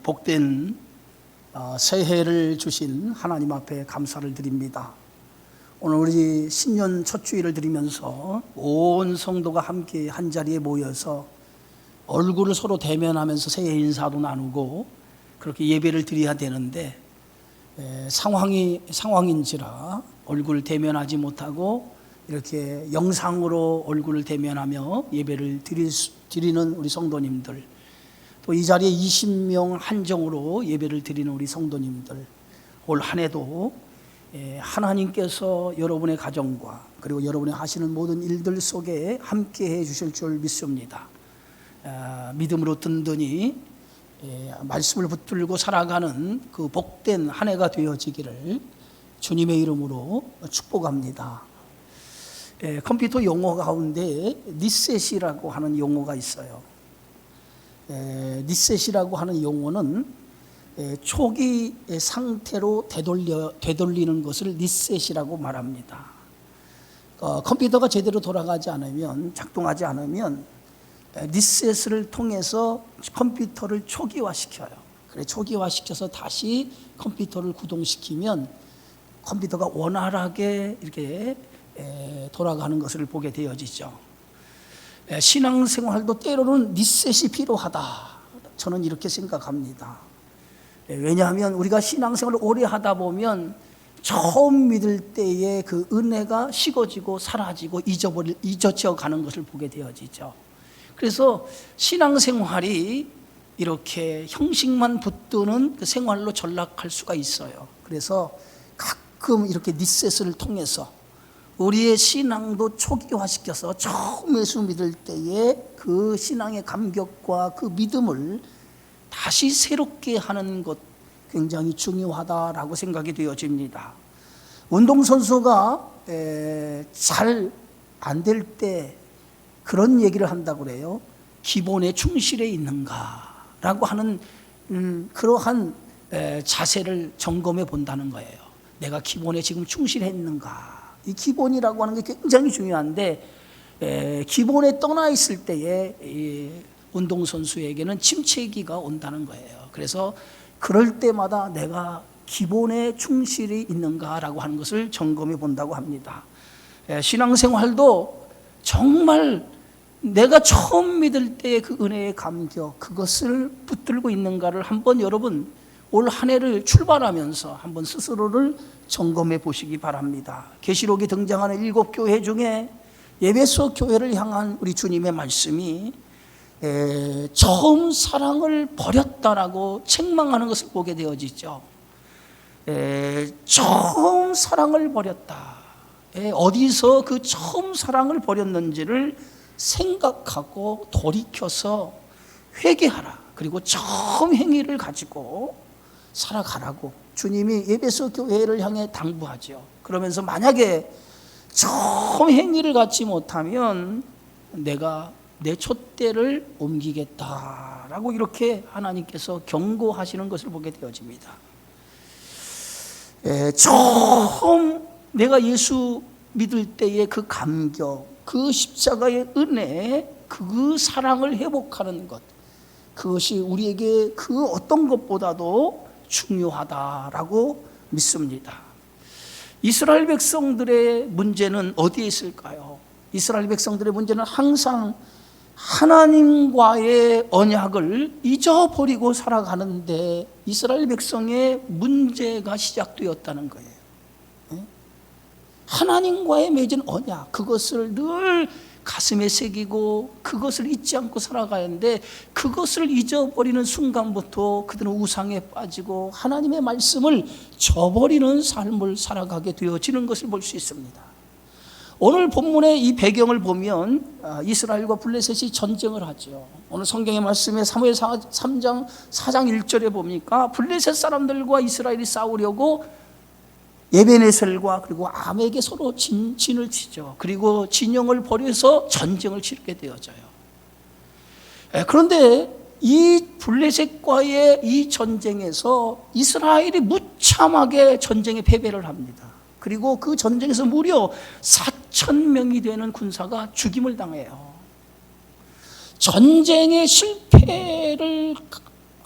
복된 새해를 주신 하나님 앞에 감사를 드립니다. 오늘 우리 신년 첫 주일을 드리면서 온 성도가 함께 한자리에 모여서 얼굴을 서로 대면하면서 새해 인사도 나누고 그렇게 예배를 드려야 되는데 상황인지라 얼굴을 대면하지 못하고 이렇게 영상으로 얼굴을 대면하며 예배를 드리는 우리 성도님들, 또 이 자리에 20명 한정으로 예배를 드리는 우리 성도님들, 올 한 해도 하나님께서 여러분의 가정과 그리고 여러분이 하시는 모든 일들 속에 함께해 주실 줄 믿습니다. 믿음으로 든든히 말씀을 붙들고 살아가는 그 복된 한 해가 되어지기를 주님의 이름으로 축복합니다. 컴퓨터 용어 가운데 리셋이라고 하는 용어가 있어요. 리셋이라고 하는 용어는 초기 상태로 되돌리는 것을 리셋이라고 말합니다. 컴퓨터가 제대로 돌아가지 않으면, 작동하지 않으면 리셋을 통해서 컴퓨터를 초기화시켜요. 그래, 초기화시켜서 다시 컴퓨터를 구동시키면 컴퓨터가 원활하게 이렇게 돌아가는 것을 보게 되어지죠. 신앙생활도 때로는 리셋이 필요하다, 저는 이렇게 생각합니다. 왜냐하면 우리가 신앙생활을 오래 하다 보면 처음 믿을 때의 그 은혜가 식어지고 사라지고 잊어져 가는 것을 보게 되어지죠. 그래서 신앙생활이 이렇게 형식만 붙드는 그 생활로 전락할 수가 있어요. 그래서 가끔 이렇게 리셋을 통해서 우리의 신앙도 초기화시켜서 처음 예수 믿을 때의 그 신앙의 감격과 그 믿음을 다시 새롭게 하는 것, 굉장히 중요하다라고 생각이 되어집니다. 운동선수가 잘 안 될 때 그런 얘기를 한다고 그래요. 기본에 충실해 있는가라고 하는 그러한 자세를 점검해 본다는 거예요. 내가 기본에 지금 충실했는가. 이 기본이라고 하는 게 굉장히 중요한데 기본에 떠나 있을 때에 운동선수에게는 침체기가 온다는 거예요. 그래서 그럴 때마다 내가 기본에 충실히 있는가라고 하는 것을 점검해 본다고 합니다. 신앙생활도 정말 내가 처음 믿을 때의 그 은혜의 감격, 그것을 붙들고 있는가를 한번 여러분 올 한 해를 출발하면서 한번 스스로를 점검해 보시기 바랍니다. 계시록에 등장하는 7교회 중에 에베소 교회를 향한 우리 주님의 말씀이 처음 사랑을 버렸다라고 책망하는 것을 보게 되어지죠. 처음 사랑을 버렸다. 어디서 그 처음 사랑을 버렸는지를 생각하고 돌이켜서 회개하라. 그리고 처음 행위를 가지고 살아가라고 주님이 에베소 교회를 향해 당부하죠. 그러면서 만약에 처음 행위를 갖지 못하면 내가 내 촛대를 옮기겠다라고 이렇게 하나님께서 경고하시는 것을 보게 되어집니다. 처음 내가 예수 믿을 때의 그 감격, 그 십자가의 은혜, 그 사랑을 회복하는 것, 그것이 우리에게 그 어떤 것보다도 중요하다라고 믿습니다. 이스라엘 백성들의 문제는 어디에 있을까요? 이스라엘 백성들의 문제는 항상 하나님과의 언약을 잊어버리고 살아가는데 이스라엘 백성의 문제가 시작되었다는 거예요. 하나님과의 맺은 언약, 그것을 늘 가슴에 새기고 그것을 잊지 않고 살아가는데 그것을 잊어버리는 순간부터 그들은 우상에 빠지고 하나님의 말씀을 저버리는 삶을 살아가게 되어지는 것을 볼 수 있습니다. 오늘 본문의 이 배경을 보면 이스라엘과 블레셋이 전쟁을 하죠. 오늘 성경의 말씀에 사무엘 3장 4장 1절에 보니까 블레셋 사람들과 이스라엘이 싸우려고 에벤에셀과 그리고 암에게 서로 진을 치죠. 그리고 진영을 벌여서 전쟁을 치르게 되어져요. 그런데 이 블레셋과의 이 전쟁에서 이스라엘이 무참하게 전쟁에 패배를 합니다. 그리고 그 전쟁에서 무려 4,000명이 되는 군사가 죽임을 당해요. 전쟁의 실패를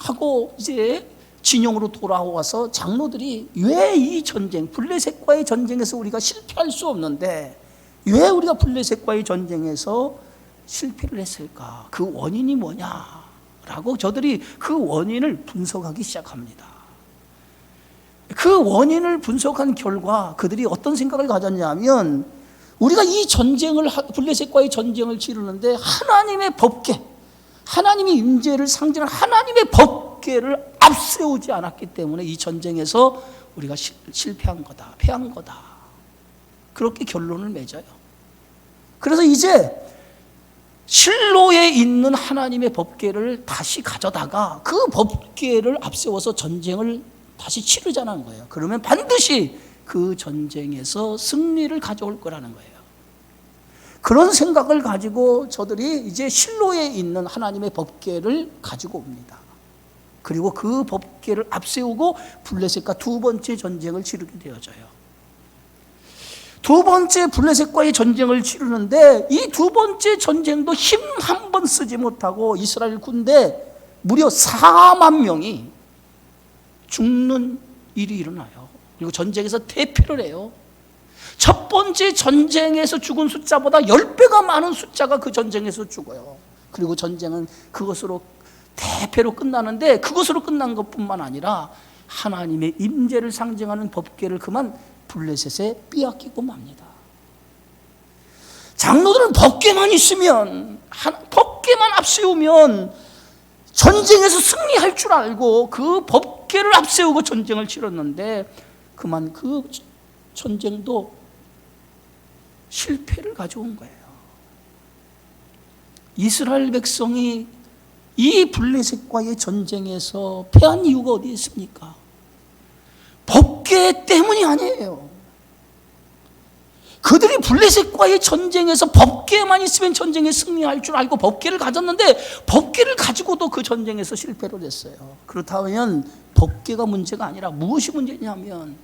하고 이제 진영으로 돌아와서 장로들이 왜 이 전쟁, 블레셋과의 전쟁에서 우리가 실패할 수 없는데 왜 우리가 블레셋과의 전쟁에서 실패를 했을까? 그 원인이 뭐냐라고 저들이 그 원인을 분석하기 시작합니다. 그 원인을 분석한 결과 그들이 어떤 생각을 가졌냐면, 우리가 이 전쟁을, 블레셋과의 전쟁을 치르는데 하나님의 법궤, 하나님의 임재를 상징하는 하나님의 법궤를 앞세우지 않았기 때문에 이 전쟁에서 우리가 실패한 거다, 패한 거다, 그렇게 결론을 맺어요. 그래서 이제 실로에 있는 하나님의 법궤를 다시 가져다가 그 법궤를 앞세워서 전쟁을 다시 치르자는 거예요. 그러면 반드시 그 전쟁에서 승리를 가져올 거라는 거예요. 그런 생각을 가지고 저들이 이제 실로에 있는 하나님의 법궤를 가지고 옵니다. 그리고 그 법궤를 앞세우고 블레셋과 두 번째 전쟁을 치르게 되어져요. 두 번째 블레셋과의 전쟁을 치르는데 이 두 번째 전쟁도 힘 한 번 쓰지 못하고 이스라엘 군대 무려 4만 명이 죽는 일이 일어나요. 그리고 전쟁에서 대패를 해요. 첫 번째 전쟁에서 죽은 숫자보다 10배가 많은 숫자가 그 전쟁에서 죽어요. 그리고 전쟁은 그것으로 대패로 끝나는데, 그것으로 끝난 것뿐만 아니라 하나님의 임재를 상징하는 법궤를 그만 블레셋에 빼앗기고 맙니다. 장로들은 법궤만 있으면, 법궤만 앞세우면 전쟁에서 승리할 줄 알고 그 법궤를 앞세우고 전쟁을 치렀는데 그만 그 전쟁도 실패를 가져온 거예요. 이스라엘 백성이 이 블레셋과의 전쟁에서 패한 이유가 어디에 있습니까? 법궤 때문이 아니에요. 그들이 블레셋과의 전쟁에서 법궤만 있으면 전쟁에 승리할 줄 알고 법궤를 가졌는데 법궤를 가지고도 그 전쟁에서 실패를 했어요. 그렇다면 법궤가 문제가 아니라 무엇이 문제냐면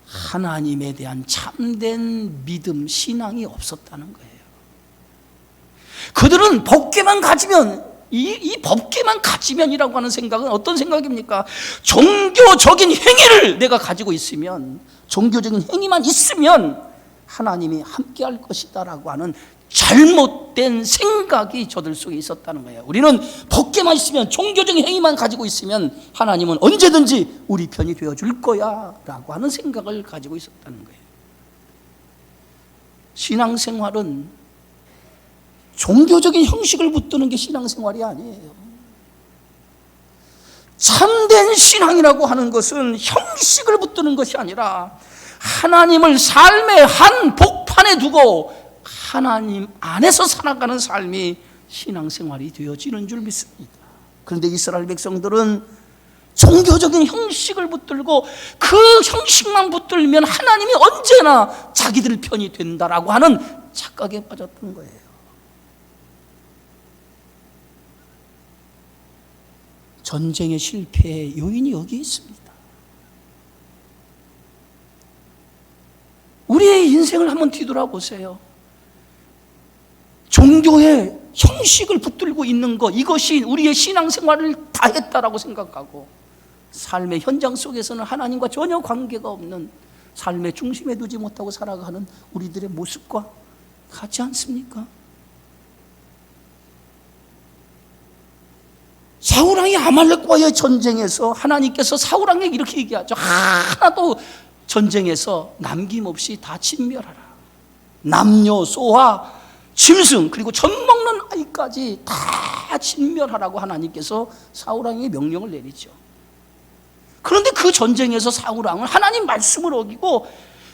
하나님에 대한 참된 믿음, 신앙이 없었다는 거예요. 그들은 법궤만 가지면, 이 법궤만 가지면이라고 하는 생각은 어떤 생각입니까? 종교적인 행위를 내가 가지고 있으면, 종교적인 행위만 있으면 하나님이 함께 할 것이다 라고 하는 잘못된 생각이 저들 속에 있었다는 거예요. 우리는 법궤만 있으면, 종교적인 행위만 가지고 있으면 하나님은 언제든지 우리 편이 되어줄 거야 라고 하는 생각을 가지고 있었다는 거예요. 신앙생활은 종교적인 형식을 붙드는 게 신앙생활이 아니에요. 참된 신앙이라고 하는 것은 형식을 붙드는 것이 아니라 하나님을 삶의 한 복판에 두고 하나님 안에서 살아가는 삶이 신앙생활이 되어지는 줄 믿습니다. 그런데 이스라엘 백성들은 종교적인 형식을 붙들고 그 형식만 붙들면 하나님이 언제나 자기들 편이 된다라고 하는 착각에 빠졌던 거예요. 전쟁의 실패의 요인이 여기에 있습니다. 우리의 인생을 한번 뒤돌아보세요. 종교의 형식을 붙들고 있는 것, 이것이 우리의 신앙생활을 다 했다라고 생각하고 삶의 현장 속에서는 하나님과 전혀 관계가 없는, 삶의 중심에 두지 못하고 살아가는 우리들의 모습과 같지 않습니까? 사울왕이 아말렉과의 전쟁에서 하나님께서 사울왕에게 이렇게 얘기하죠. 하나도 전쟁에서 남김없이 다 진멸하라. 남녀, 소와, 짐승, 그리고 젖 먹는 아이까지 다 진멸하라고 하나님께서 사울왕에게 명령을 내리죠. 그런데 그 전쟁에서 사울왕은 하나님 말씀을 어기고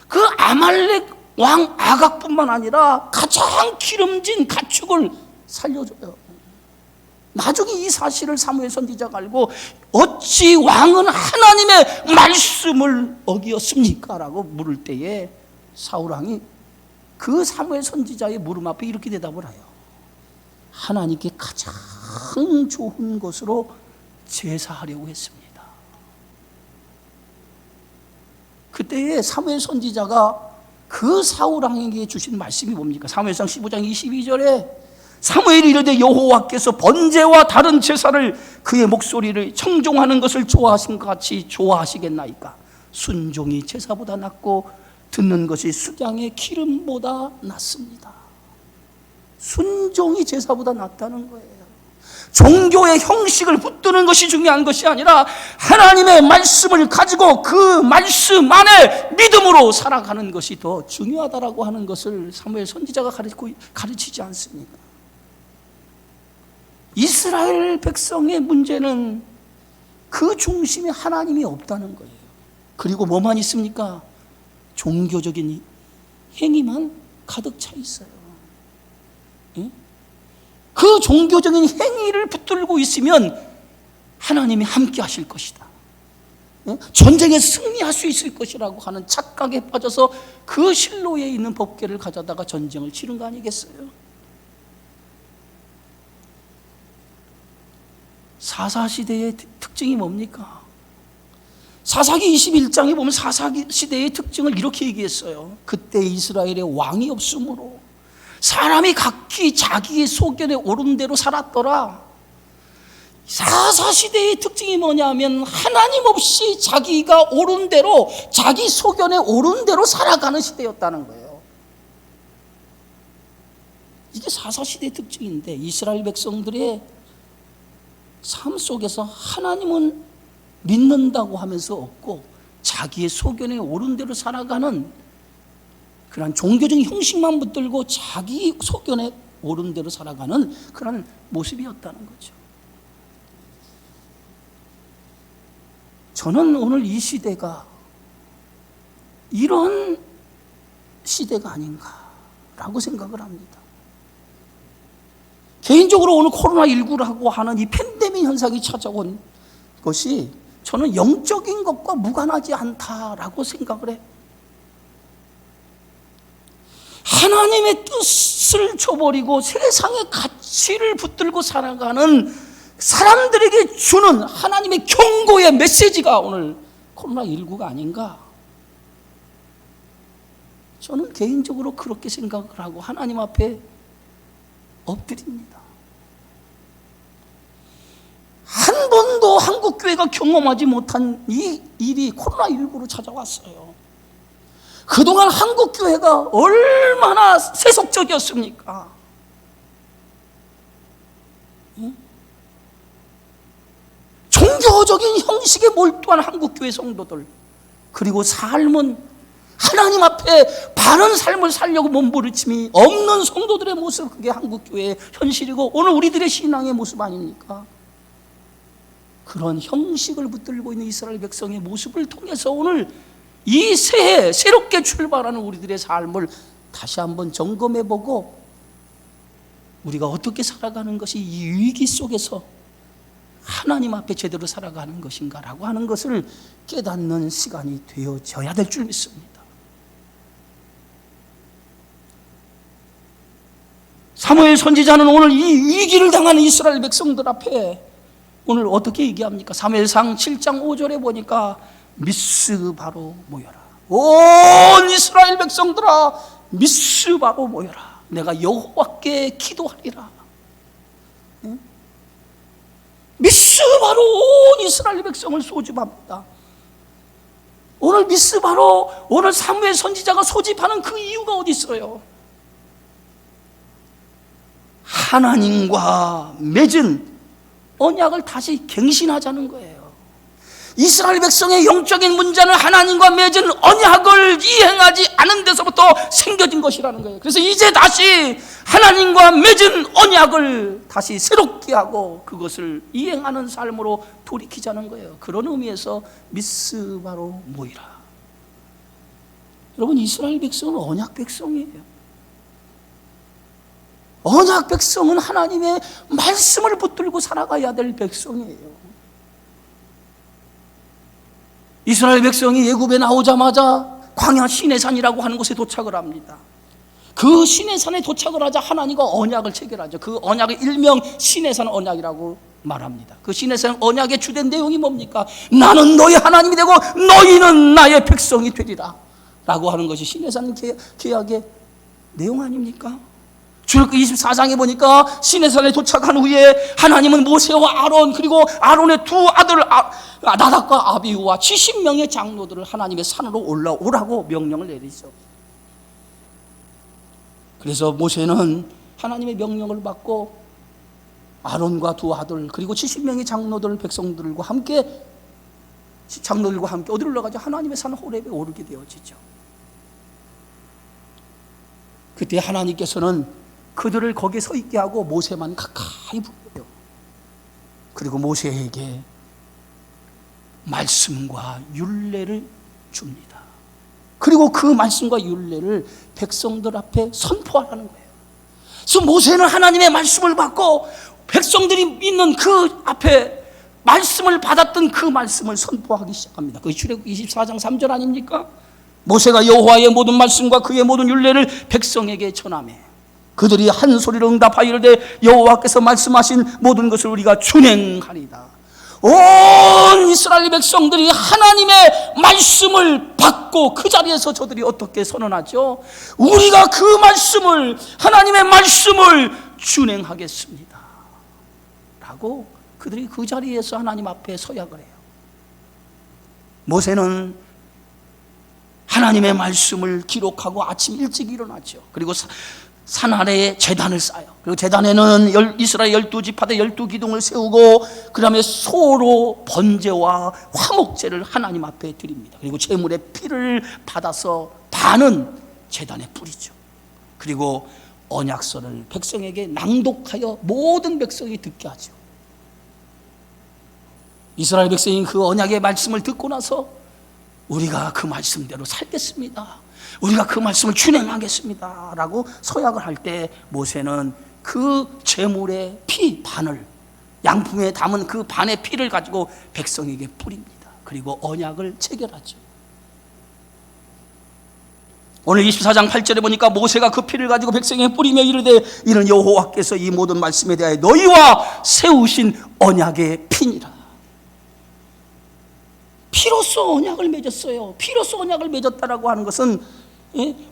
그 아말렉 왕 아각뿐만 아니라 가장 기름진 가축을 살려줘요. 나중에 이 사실을 사무엘 선지자가 알고 어찌 왕은 하나님의 말씀을 어기었습니까? 라고 물을 때에 사울왕이 그 사무엘 선지자의 물음 앞에 이렇게 대답을 해요. 하나님께 가장 좋은 것으로 제사하려고 했습니다. 그때에 사무엘 선지자가 그 사울왕에게 주신 말씀이 뭡니까? 사무엘상 15장 22절에 사무엘이 이르되 여호와께서 번제와 다른 제사를 그의 목소리를 청종하는 것을 좋아하신 것 같이 좋아하시겠나이까. 순종이 제사보다 낫고 듣는 것이 수량의 기름보다 낫습니다. 순종이 제사보다 낫다는 거예요. 종교의 형식을 붙드는 것이 중요한 것이 아니라 하나님의 말씀을 가지고 그 말씀 안에 믿음으로 살아가는 것이 더 중요하다라고 하는 것을 사무엘 선지자가 가르치지 않습니까? 이스라엘 백성의 문제는 그 중심에 하나님이 없다는 거예요. 그리고 뭐만 있습니까? 종교적인 행위만 가득 차 있어요. 그 종교적인 행위를 붙들고 있으면 하나님이 함께 하실 것이다, 전쟁에 승리할 수 있을 것이라고 하는 착각에 빠져서 그 실로에 있는 법궤를 가져다가 전쟁을 치른 거 아니겠어요? 사사시대의 특징이 뭡니까? 사사기 21장에 보면 사사시대의 특징을 이렇게 얘기했어요. 그때 이스라엘에 왕이 없으므로 사람이 각기 자기의 소견에 오른 대로 살았더라. 사사시대의 특징이 뭐냐면 하나님 없이 자기가 옳은 대로, 자기 소견에 오른 대로 살아가는 시대였다는 거예요. 이게 사사시대의 특징인데 이스라엘 백성들의 삶 속에서 하나님은 믿는다고 하면서 없고 자기의 소견에 오른 대로 살아가는 그런 종교적인 형식만 붙들고 자기 소견에 오른 대로 살아가는 그런 모습이었다는 거죠. 저는 오늘 이 시대가 이런 시대가 아닌가라고 생각을 합니다. 개인적으로 오늘 코로나19라고 하는 이 팬데믹 현상이 찾아온 것이 저는 영적인 것과 무관하지 않다라고 생각을 해요. 하나님의 뜻을 저버리고 세상의 가치를 붙들고 살아가는 사람들에게 주는 하나님의 경고의 메시지가 오늘 코로나19가 아닌가? 저는 개인적으로 그렇게 생각을 하고 하나님 앞에 엎드립니다. 한 번도 한국교회가 경험하지 못한 이 일이 코로나19로 찾아왔어요. 그동안 한국교회가 얼마나 세속적이었습니까? 종교적인 형식에 몰두한 한국교회 성도들, 그리고 삶은 하나님 앞에 바른 삶을 살려고 몸부림침이 없는 성도들의 모습, 그게 한국교회의 현실이고 오늘 우리들의 신앙의 모습 아닙니까? 그런 형식을 붙들고 있는 이스라엘 백성의 모습을 통해서 오늘 이 새해 새롭게 출발하는 우리들의 삶을 다시 한번 점검해보고 우리가 어떻게 살아가는 것이 이 위기 속에서 하나님 앞에 제대로 살아가는 것인가라고 하는 것을 깨닫는 시간이 되어져야 될 줄 믿습니다. 사무엘 선지자는 오늘 이 위기를 당하는 이스라엘 백성들 앞에 오늘 어떻게 얘기합니까? 사무엘상 7장 5절에 보니까 미스바로 모여라. 온 이스라엘 백성들아, 미스바로 모여라. 내가 여호와께 기도하리라. 미스바로 온 이스라엘 백성을 소집합니다. 오늘 미스바로 오늘 사무엘 선지자가 소집하는 그 이유가 어디 있어요? 하나님과 맺은 언약을 다시 갱신하자는 거예요. 이스라엘 백성의 영적인 문제는 하나님과 맺은 언약을 이행하지 않은 데서부터 생겨진 것이라는 거예요. 그래서 이제 다시 하나님과 맺은 언약을 다시 새롭게 하고 그것을 이행하는 삶으로 돌이키자는 거예요. 그런 의미에서 미스바로 모이라. 여러분, 이스라엘 백성은 언약 백성이에요. 언약 백성은 하나님의 말씀을 붙들고 살아가야 될 백성이에요. 이스라엘 백성이 애굽에 나오자마자 광야 시내산이라고 하는 곳에 도착을 합니다. 그 시내산에 도착을 하자 하나님과 언약을 체결하죠. 그 언약의 일명 시내산 언약이라고 말합니다. 그 시내산 언약의 주된 내용이 뭡니까? 나는 너희 하나님이 되고 너희는 나의 백성이 되리라 라고 하는 것이 시내산 계약의 내용 아닙니까? 출애굽기 24장에 보니까 시내산에 도착한 후에 하나님은 모세와 아론, 그리고 아론의 두 아들 나답과 아비후와 70명의 장로들을 하나님의 산으로 올라오라고 명령을 내리죠. 그래서 모세는 하나님의 명령을 받고 아론과 두 아들 그리고 70명의 장로들, 백성들과 함께 어디로 올라가죠? 하나님의 산 호렙에 오르게 되어지죠. 그때 하나님께서는 그들을 거기에 서 있게 하고 모세만 가까이 불러요. 그리고 모세에게 말씀과 율례를 줍니다. 그리고 그 말씀과 율례를 백성들 앞에 선포하라는 거예요. 그래서 모세는 하나님의 말씀을 받고 백성들이 있는 그 앞에 말씀을 받았던 그 말씀을 선포하기 시작합니다. 그게 출애굽기 24장 3절 아닙니까? 모세가 여호와의 모든 말씀과 그의 모든 율례를 백성에게 전하매 그들이 한 소리로 응답하여 이르되 여호와께서 말씀하신 모든 것을 우리가 준행하리다. 온 이스라엘 백성들이 하나님의 말씀을 받고 그 자리에서 저들이 어떻게 선언하죠? 우리가 그 말씀을, 하나님의 말씀을 준행하겠습니다 라고 그들이 그 자리에서 하나님 앞에 서약을 해요. 모세는 하나님의 말씀을 기록하고 아침 일찍 일어나죠. 그리고 산 아래에 제단을 쌓아요. 그리고 제단에는 이스라엘 12지파대 12기둥을 세우고 그 다음에 소로 번제와 화목제를 하나님 앞에 드립니다. 그리고 제물의 피를 받아서 반은 제단에 뿌리죠. 그리고 언약서를 백성에게 낭독하여 모든 백성이 듣게 하죠. 이스라엘 백성이 그 언약의 말씀을 듣고 나서 우리가 그 말씀대로 살겠습니다, 우리가 그 말씀을 준행하겠습니다 라고 서약을 할 때 모세는 그 제물의 피 반을, 양품에 담은 그 반의 피를 가지고 백성에게 뿌립니다. 그리고 언약을 체결하죠. 오늘 24장 8절에 보니까 모세가 그 피를 가지고 백성에게 뿌리며 이르되 이는 여호와께서 이 모든 말씀에 대하여 너희와 세우신 언약의 피니라. 피로써 언약을 맺었어요. 피로써 언약을 맺었다라고 하는 것은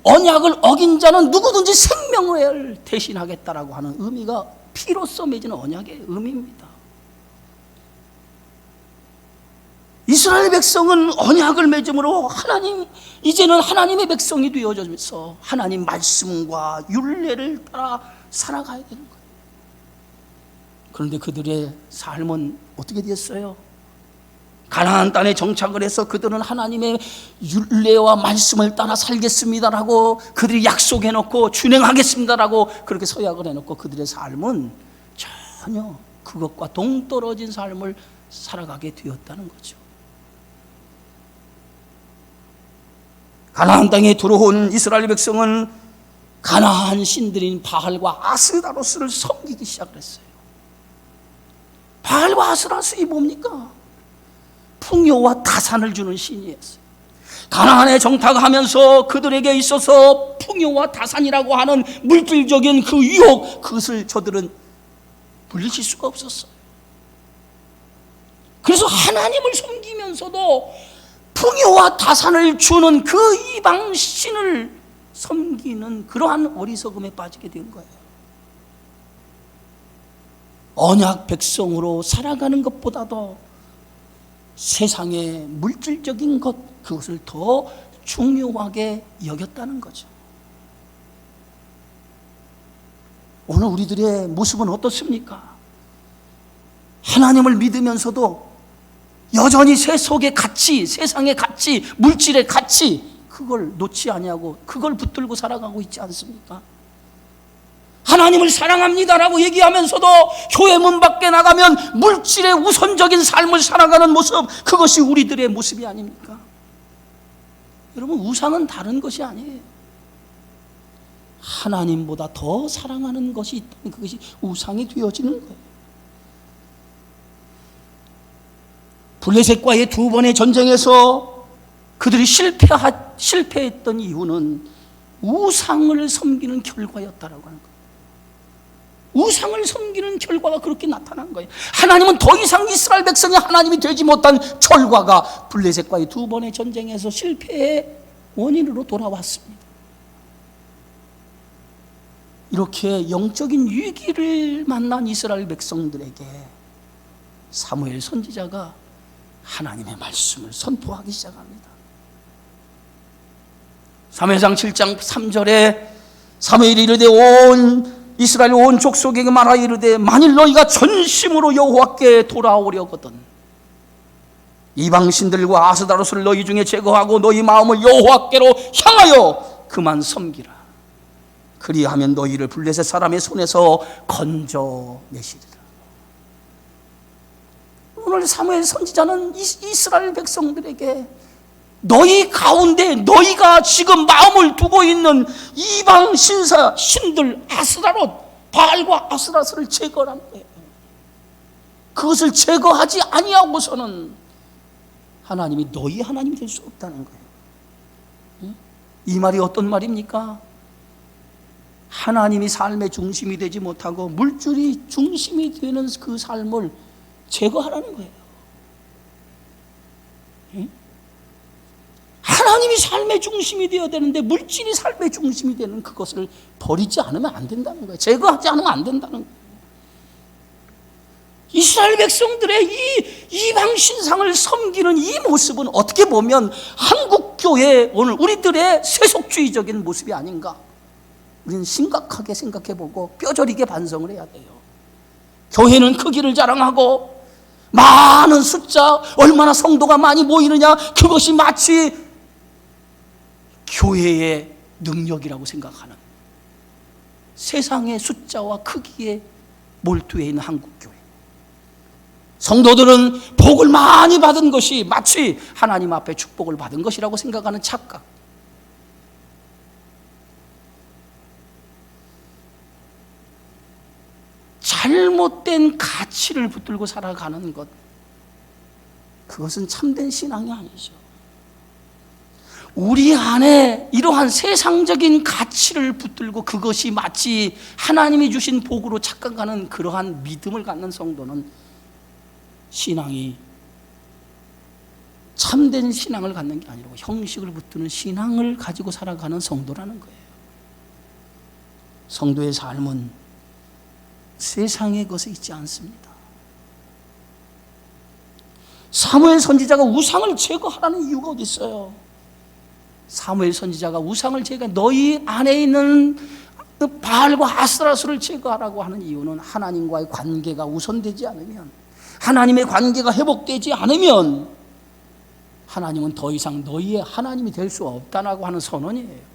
언약을 어긴 자는 누구든지 생명을 대신하겠다라고 하는 의미가 피로써 맺은 언약의 의미입니다. 이스라엘 백성은 언약을 맺음으로 이제는 하나님의 백성이 되어져서 하나님 말씀과 율례를 따라 살아가야 되는 거예요. 그런데 그들의 삶은 어떻게 됐어요? 가나안 땅에 정착을 해서 그들은 하나님의 율례와 말씀을 따라 살겠습니다라고 그들이 약속해놓고 준행하겠습니다라고 그렇게 서약을 해놓고 그들의 삶은 전혀 그것과 동떨어진 삶을 살아가게 되었다는 거죠. 가나안 땅에 들어온 이스라엘 백성은 가나안 신들인 바알과 아스다로스를 섬기기 시작을 했어요. 바알과 아스다로스이 뭡니까? 풍요와 다산을 주는 신이었어요. 가나안에 정착하면서 그들에게 있어서 풍요와 다산이라고 하는 물질적인 그 유혹, 그것을 저들은 물리칠 수가 없었어요. 그래서 하나님을 섬기면서도 풍요와 다산을 주는 그 이방 신을 섬기는 그러한 어리석음에 빠지게 된 거예요. 언약 백성으로 살아가는 것보다도 세상의 물질적인 것, 그것을 더 중요하게 여겼다는 거죠. 오늘 우리들의 모습은 어떻습니까? 하나님을 믿으면서도 여전히 세속의 가치, 세상의 가치, 물질의 가치, 그걸 놓지 아니하고 그걸 붙들고 살아가고 있지 않습니까? 하나님을 사랑합니다라고 얘기하면서도 교회 문 밖에 나가면 물질의 우선적인 삶을 살아가는 모습, 그것이 우리들의 모습이 아닙니까? 여러분, 우상은 다른 것이 아니에요. 하나님보다 더 사랑하는 것이 있다면 그것이 우상이 되어지는 거예요. 블레셋과의 두 번의 전쟁에서 그들이 실패했던 이유는 우상을 섬기는 결과였다라고 하는 거예요. 우상을 섬기는 결과가 그렇게 나타난 거예요. 하나님은 더 이상 이스라엘 백성이 하나님이 되지 못한 결과가 블레셋과의 두 번의 전쟁에서 실패의 원인으로 돌아왔습니다. 이렇게 영적인 위기를 만난 이스라엘 백성들에게 사무엘 선지자가 하나님의 말씀을 선포하기 시작합니다. 사무엘상 7장 3절에 사무엘이 이르되 온 이스라엘 온 족속에게 말하여 이르되 만일 너희가 전심으로 여호와께 돌아오려거든 이방 신들과 아스다로스를 너희 중에 제거하고 너희 마음을 여호와께로 향하여 그만 섬기라. 그리하면 너희를 블레셋 사람의 손에서 건져내시리라. 오늘 사무엘 선지자는 이스라엘 백성들에게 너희 가운데 너희가 지금 마음을 두고 있는 이방 신사 신들 아스라롯 바알과 아스라스를 제거하는 거예요. 그것을 제거하지 아니하고서는 하나님이 너희 하나님이 될 수 없다는 거예요. 이 말이 어떤 말입니까? 하나님이 삶의 중심이 되지 못하고 물질이 중심이 되는 그 삶을 제거하라는 거예요. 하나님이 삶의 중심이 되어야 되는데 물질이 삶의 중심이 되는 그것을 버리지 않으면 안 된다는 거예요. 제거하지 않으면 안 된다는 거예요. 이스라엘 백성들의 이 이방 신상을 섬기는 이 모습은 어떻게 보면 한국 교회 오늘 우리들의 세속주의적인 모습이 아닌가? 우리는 심각하게 생각해보고 뼈저리게 반성을 해야 돼요. 교회는 크기를 자랑하고 많은 숫자, 얼마나 성도가 많이 모이느냐, 그것이 마치 교회의 능력이라고 생각하는 세상의 숫자와 크기에 몰두해 있는 한국교회. 성도들은 복을 많이 받은 것이 마치 하나님 앞에 축복을 받은 것이라고 생각하는 착각. 잘못된 가치를 붙들고 살아가는 것, 그것은 참된 신앙이 아니죠. 우리 안에 이러한 세상적인 가치를 붙들고 그것이 마치 하나님이 주신 복으로 착각하는 그러한 믿음을 갖는 성도는 신앙이 참된 신앙을 갖는 게 아니고 형식을 붙드는 신앙을 가지고 살아가는 성도라는 거예요. 성도의 삶은 세상의 것에 있지 않습니다. 사무엘 선지자가 우상을 제거하라는 이유가 어디 있어요? 사무엘 선지자가 우상을 제거, 너희 안에 있는 바알과 아스라스를 제거하라고 하는 이유는 하나님과의 관계가 우선되지 않으면, 하나님의 관계가 회복되지 않으면 하나님은 더 이상 너희의 하나님이 될 수 없다라고 하는 선언이에요.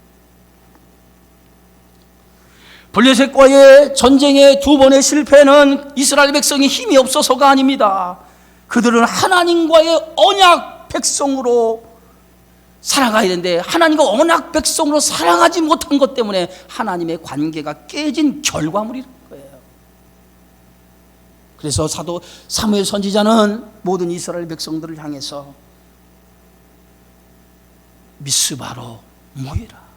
블레셋과의 전쟁의 두 번의 실패는 이스라엘 백성이 힘이 없어서가 아닙니다. 그들은 하나님과의 언약 백성으로 살아가야 되는데 하나님과 언약 백성으로 살아가지 못한 것 때문에 하나님의 관계가 깨진 결과물인 거예요. 그래서 사도 사무엘 선지자는 모든 이스라엘 백성들을 향해서 미스바로 모이라.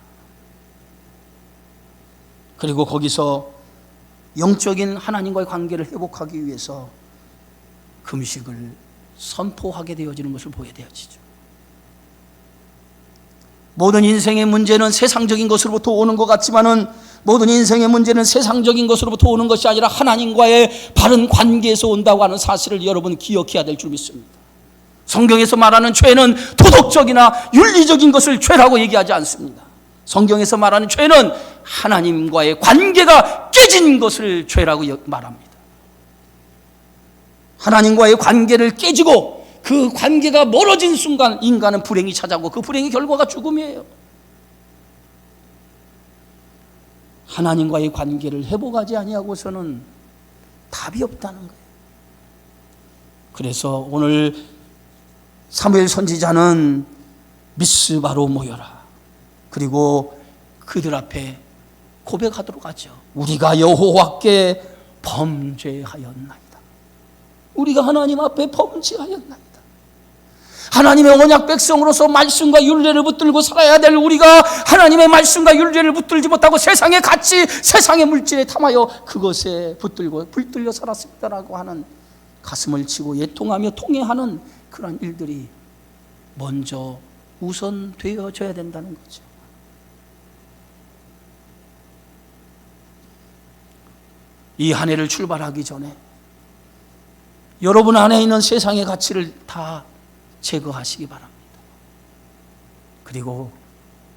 그리고 거기서 영적인 하나님과의 관계를 회복하기 위해서 금식을 선포하게 되어지는 것을 보여야 되어지죠. 모든 인생의 문제는 세상적인 것으로부터 오는 것 같지만은 모든 인생의 문제는 세상적인 것으로부터 오는 것이 아니라 하나님과의 바른 관계에서 온다고 하는 사실을 여러분 기억해야 될 줄 믿습니다. 성경에서 말하는 죄는 도덕적이나 윤리적인 것을 죄라고 얘기하지 않습니다. 성경에서 말하는 죄는 하나님과의 관계가 깨진 것을 죄라고 말합니다. 하나님과의 관계를 깨지고 그 관계가 멀어진 순간 인간은 불행이 찾아오고 그 불행의 결과가 죽음이에요. 하나님과의 관계를 회복하지 아니하고서는 답이 없다는 거예요. 그래서 오늘 사무엘 선지자는 미스바로 모여라. 그리고 그들 앞에 고백하도록 하죠. 우리가 여호와께 범죄하였나이다. 우리가 하나님 앞에 범죄하였나이다. 하나님의 언약 백성으로서 말씀과 율례를 붙들고 살아야 될 우리가 하나님의 말씀과 율례를 붙들지 못하고 세상의 가치, 세상의 물질에 탐하여 그것에 붙들려 살았습니다라고 하는 가슴을 치고 애통하며 통회하는 그런 일들이 먼저 우선되어져야 된다는 거죠. 이 한 해를 출발하기 전에 여러분 안에 있는 세상의 가치를 다 제거하시기 바랍니다. 그리고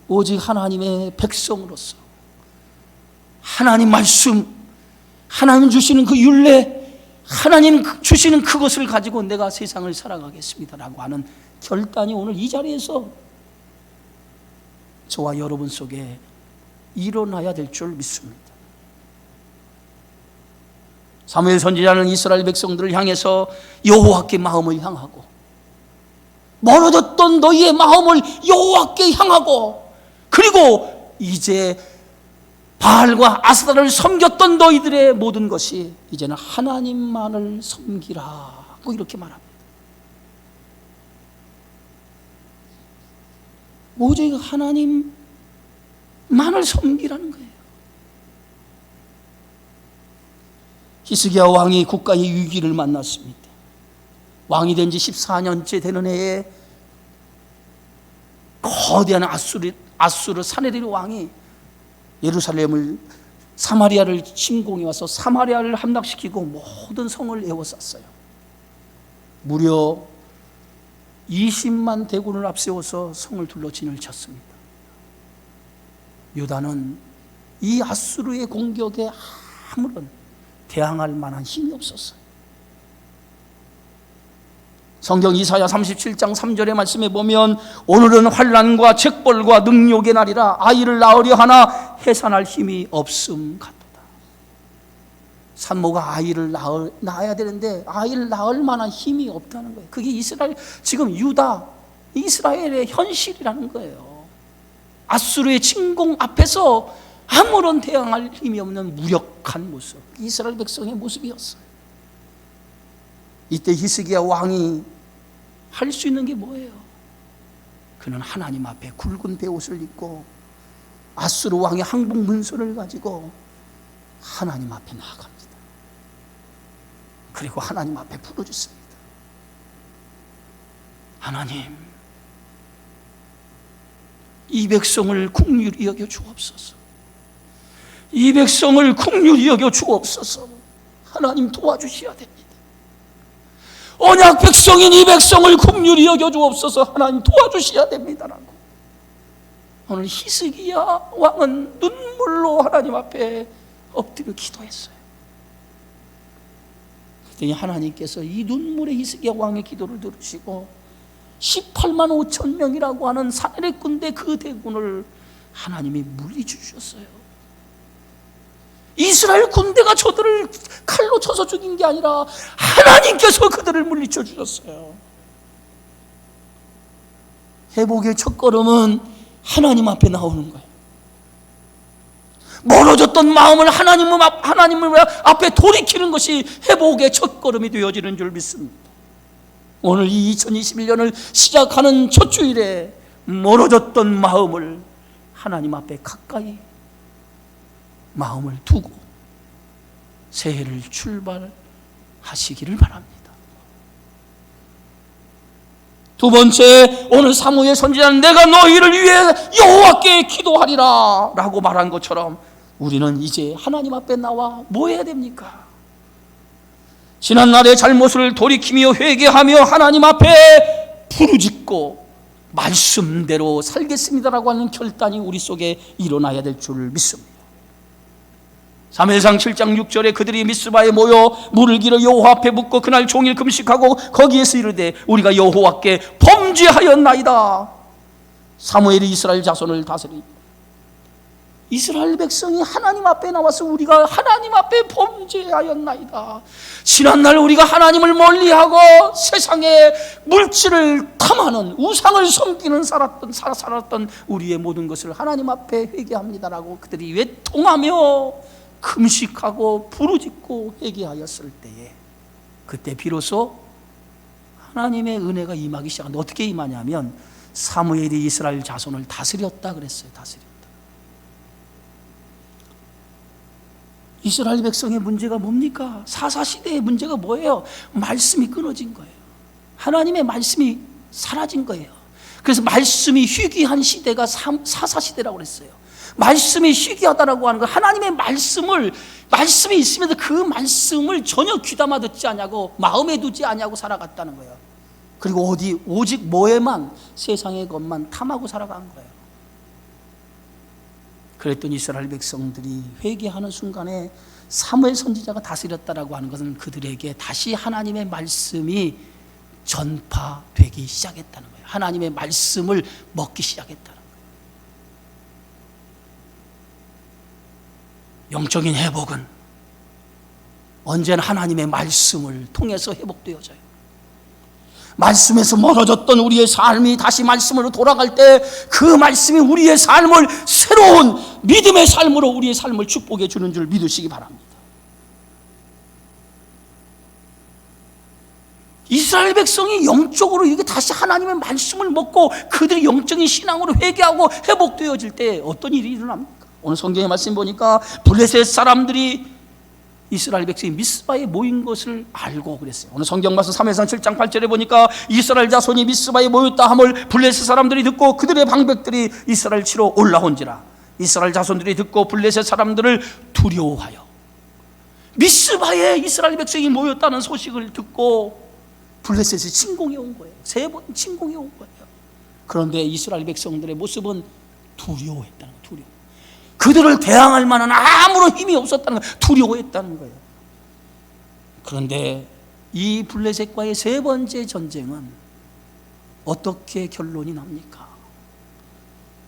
오직 하나님의 백성으로서 하나님 말씀, 하나님 주시는 그 율례, 하나님 주시는 그것을 가지고 내가 세상을 살아가겠습니다라고 하는 결단이 오늘 이 자리에서 저와 여러분 속에 일어나야 될 줄 믿습니다. 사무엘 선지자는 이스라엘 백성들을 향해서 여호와께 마음을 향하고, 멀어졌던 너희의 마음을 여호와께 향하고, 그리고 이제 바알과 아스타를 섬겼던 너희들의 모든 것이 이제는 하나님만을 섬기라고 이렇게 말합니다. 오직 하나님만을 섬기라는 거예요. 히스기야 왕이 국가의 위기를 만났습니다. 왕이 된 지 14년째 되는 해에 거대한 아수르 사네립 왕이 예루살렘을, 사마리아를 침공해 와서 사마리아를 함락시키고 모든 성을 에워쌌어요. 무려 20만 대군을 앞세워서 성을 둘러 진을 쳤습니다. 유다는 이 아수르의 공격에 아무런 대항할 만한 힘이 없었어요. 성경 이사야 37장 3절의 말씀에 보면 오늘은 환난과 책벌과 능욕의 날이라 아이를 낳으려 하나 해산할 힘이 없음 같도다. 산모가 아이를 낳아야 되는데 아이를 낳을 만한 힘이 없다는 거예요. 그게 이스라엘, 지금 유다, 이스라엘의 현실이라는 거예요. 아수르의 침공 앞에서 아무런 대항할 힘이 없는 무력한 모습, 이스라엘 백성의 모습이었어요. 이때 히스기야 왕이 할 수 있는 게 뭐예요? 그는 하나님 앞에 굵은 베옷을 입고 아수르 왕의 항복 문서를 가지고 하나님 앞에 나아갑니다. 그리고 하나님 앞에 부르짖습니다. 하나님, 이 백성을 긍휼히 여겨 주옵소서. 이 백성을 긍휼히 여겨 주옵소서. 하나님 도와주셔야 됩니다. 언약 백성인 이 백성을 긍휼히 여겨 주옵소서. 하나님 도와주셔야 됩니다라고. 오늘 히스기야 왕은 눈물로 하나님 앞에 엎드려 기도했어요. 그랬더니 하나님께서 이 눈물의 히스기야 왕의 기도를 들으시고 18만 5천 명이라고 하는 사내립 군대 그 대군을 하나님이 물리주셨어요. 이스라엘 군대가 저들을 칼로 쳐서 죽인 게 아니라 하나님께서 그들을 물리쳐 주셨어요. 회복의 첫걸음은 하나님 앞에 나오는 거예요. 멀어졌던 마음을 하나님 앞에 돌이키는 것이 회복의 첫걸음이 되어지는 줄 믿습니다. 오늘 이 2021년을 시작하는 첫 주일에 멀어졌던 마음을 하나님 앞에 가까이 마음을 두고 새해를 출발하시기를 바랍니다. 두 번째, 오늘 사무엘 선지자는 내가 너희를 위해 여호와께 기도하리라 라고 말한 것처럼 우리는 이제 하나님 앞에 나와 뭐 해야 됩니까? 지난날의 잘못을 돌이키며 회개하며 하나님 앞에 부르짖고 말씀대로 살겠습니다라고 하는 결단이 우리 속에 일어나야 될 줄 믿습니다. 사무엘상 7장 6절에 그들이 미스바에 모여 물을 길어 여호와 앞에 묻고 그날 종일 금식하고 거기에서 이르되 우리가 여호와께 범죄하였나이다. 사무엘이 이스라엘 자손을 다스리, 이스라엘 백성이 하나님 앞에 나와서 우리가 하나님 앞에 범죄하였나이다. 지난날 우리가 하나님을 멀리하고 세상의 물질을 탐하는, 우상을 섬기는 살았던 우리의 모든 것을 하나님 앞에 회개합니다라고 그들이 외통하며 금식하고 부르짖고 회개하였을 때에 그때 비로소 하나님의 은혜가 임하기 시작한다. 어떻게 임하냐면 사무엘이 이스라엘 자손을 다스렸다 그랬어요. 다스렸다. 이스라엘 백성의 문제가 뭡니까? 사사시대의 문제가 뭐예요? 말씀이 끊어진 거예요. 하나님의 말씀이 사라진 거예요. 그래서 말씀이 희귀한 시대가 사사시대라고 그랬어요. 말씀이 희귀하다라고 하는 거, 하나님의 말씀이 있으면서 그 말씀을 전혀 귀담아 듣지 않냐고, 마음에 두지 않냐고 살아갔다는 거예요. 그리고 오직 뭐에만, 세상의 것만 탐하고 살아간 거예요. 그랬더니 이스라엘 백성들이 회개하는 순간에 사무엘 선지자가 다스렸다라고 하는 것은 그들에게 다시 하나님의 말씀이 전파되기 시작했다는 거예요. 하나님의 말씀을 먹기 시작했다는 거예요. 영적인 회복은 언제나 하나님의 말씀을 통해서 회복되어져요. 말씀에서 멀어졌던 우리의 삶이 다시 말씀으로 돌아갈 때 그 말씀이 우리의 삶을 새로운 믿음의 삶으로 우리의 삶을 축복해 주는 줄 믿으시기 바랍니다. 이스라엘 백성이 영적으로 이게 다시 하나님의 말씀을 먹고 그들이 영적인 신앙으로 회개하고 회복되어질 때 어떤 일이 일어납니까? 오늘 성경의 말씀 보니까 블레셋 사람들이 이스라엘 백성이 미스바에 모인 것을 알고 그랬어요. 오늘 성경 말씀 사무엘상 7장 8절에 보니까 이스라엘 자손이 미스바에 모였다 함을 블레셋 사람들이 듣고 그들의 방백들이 이스라엘 치러 올라온지라. 이스라엘 자손들이 듣고 블레셋 사람들을 두려워하여 미스바에 이스라엘 백성이 모였다는 소식을 듣고 블레셋이 침공해 온 거예요. 3번 침공해 온 거예요. 그런데 이스라엘 백성들의 모습은 두려워했다는 거예요. 그들을 대항할 만한 아무런 힘이 없었다는 거예요. 두려워했다는 거예요. 그런데 이 블레셋과의 3번째 전쟁은 어떻게 결론이 납니까?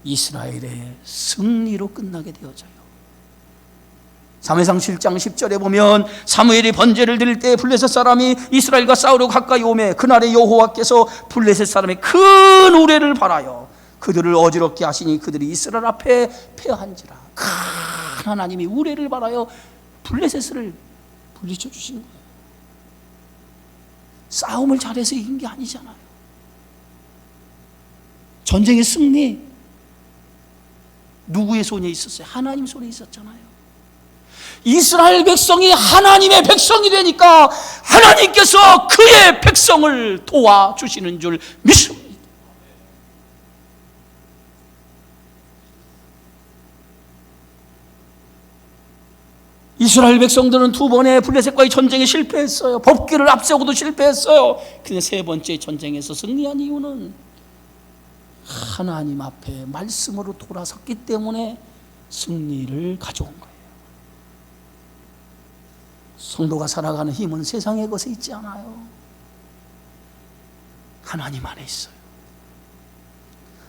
이스라엘의 승리로 끝나게 되어져요. 사무엘상 7장 10절에 보면 사무엘이 번제를 드릴 때 블레셋 사람이 이스라엘과 싸우러 가까이 오매 그날에 여호와께서 블레셋 사람의 큰 우레를 발하여 그들을 어지럽게 하시니 그들이 이스라엘 앞에 패한지라. 큰 하나님이 우레를 발하여 블레셋을 물리쳐 주신 거예요. 싸움을 잘해서 이긴 게 아니잖아요. 전쟁의 승리 누구의 손에 있었어요? 하나님 손에 있었잖아요. 이스라엘 백성이 하나님의 백성이 되니까 하나님께서 그의 백성을 도와주시는 줄 믿습니다. 이스라엘 백성들은 2번의 블레셋과의 전쟁에 실패했어요. 법궤를 앞세우고도 실패했어요. 근데 3번째 전쟁에서 승리한 이유는 하나님 앞에 말씀으로 돌아섰기 때문에 승리를 가져온 거예요. 성도가 살아가는 힘은 세상의 것에 있지 않아요. 하나님 안에 있어요.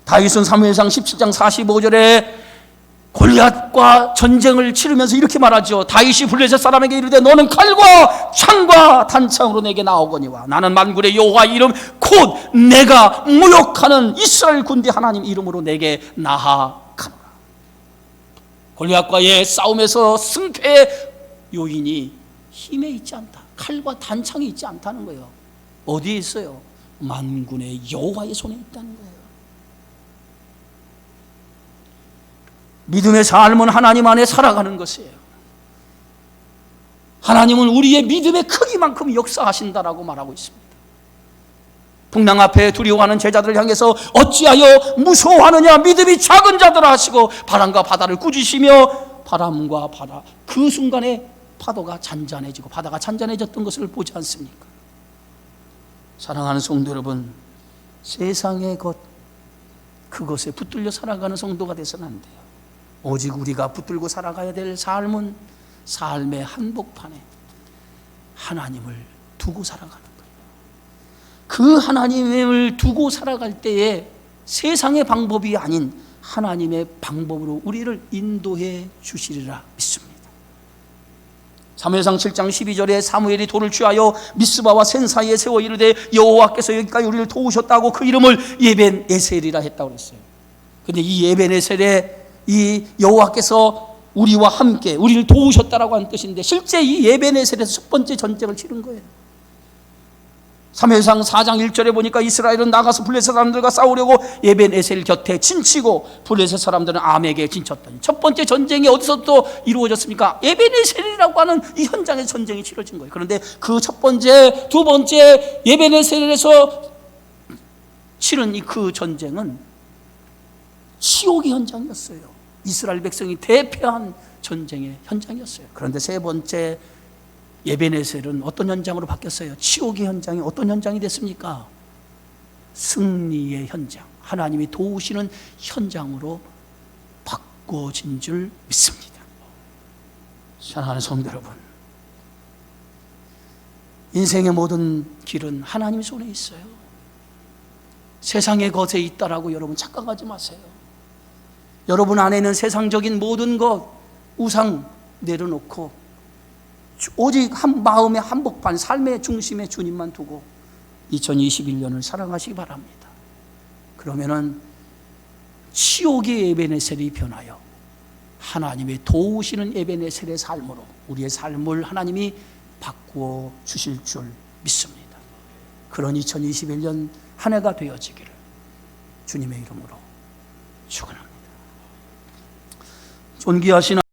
다윗은 사무엘상 17장 45절에 골리앗과 전쟁을 치르면서 이렇게 말하죠. 다윗이 블레셋 사람에게 이르되 너는 칼과 창과 단창으로 내게 나오거니와 나는 만군의 여호와 이름 곧 내가 모욕하는 이스라엘 군대 하나님 이름으로 내게 나아가노라. 골리앗과의 싸움에서 승패의 요인이 힘에 있지 않다. 칼과 단창이 있지 않다는 거예요. 어디에 있어요? 만군의 여호와의 손에 있다는 거예요. 믿음의 삶은 하나님 안에 살아가는 것이에요. 하나님은 우리의 믿음의 크기만큼 역사하신다라고 말하고 있습니다. 풍랑 앞에 두려워하는 제자들을 향해서 어찌하여 무서워하느냐 믿음이 작은 자들아 하시고 바람과 바다를 꾸짖으시며 바람과 바다 그 순간에 파도가 잔잔해지고 바다가 잔잔해졌던 것을 보지 않습니까? 사랑하는 성도 여러분, 세상의 것 그것에 붙들려 살아가는 성도가 돼서는 안 돼요. 오직 우리가 붙들고 살아가야 될 삶은 삶의 한복판에 하나님을 두고 살아가는 거예요. 그 하나님을 두고 살아갈 때에 세상의 방법이 아닌 하나님의 방법으로 우리를 인도해 주시리라 믿습니다. 사무엘상 7장 12절에 사무엘이 돌을 취하여 미스바와 센 사이에 세워 이르되 여호와께서 여기까지 우리를 도우셨다고 그 이름을 에벤에셀이라 했다고 그랬어요. 근데 이 에벤에셀에 이 여호와께서 우리와 함께 우리를 도우셨다라고 하는 뜻인데 실제 이 에벤에셀에서 첫 번째 전쟁을 치른 거예요. 사무엘상 4장 1절에 보니까 이스라엘은 나가서 블레셋 사람들과 싸우려고 에벤에셀 곁에 진치고 블레셋 사람들은 암에게 진쳤더니 첫 번째 전쟁이 어디서부터 이루어졌습니까? 에벤에셀이라고 하는 이 현장에서 전쟁이 치러진 거예요. 그런데 그 첫 번째, 두 번째 에벤에셀에서 치른 그 전쟁은 치욕의 현장이었어요. 이스라엘 백성이 대패한 전쟁의 현장이었어요. 그런데 세 번째 에베네셀은 어떤 현장으로 바뀌었어요? 치욕의 현장이 어떤 현장이 됐습니까? 승리의 현장, 하나님이 도우시는 현장으로 바꿔진 줄 믿습니다. 사랑하는 성도 여러분, 인생의 모든 길은 하나님 손에 있어요. 세상의 것에 있다라고 여러분 착각하지 마세요. 여러분 안에는 세상적인 모든 것, 우상 내려놓고 오직 한 마음의 한복판, 삶의 중심에 주님만 두고 2021년을 살아가시기 바랍니다. 그러면은 치욕의 에베네셀이 변하여 하나님의 도우시는 에베네셀의 삶으로 우리의 삶을 하나님이 바꾸어 주실 줄 믿습니다. 그런 2021년 한 해가 되어지기를 주님의 이름으로 축원합니다. 존귀하신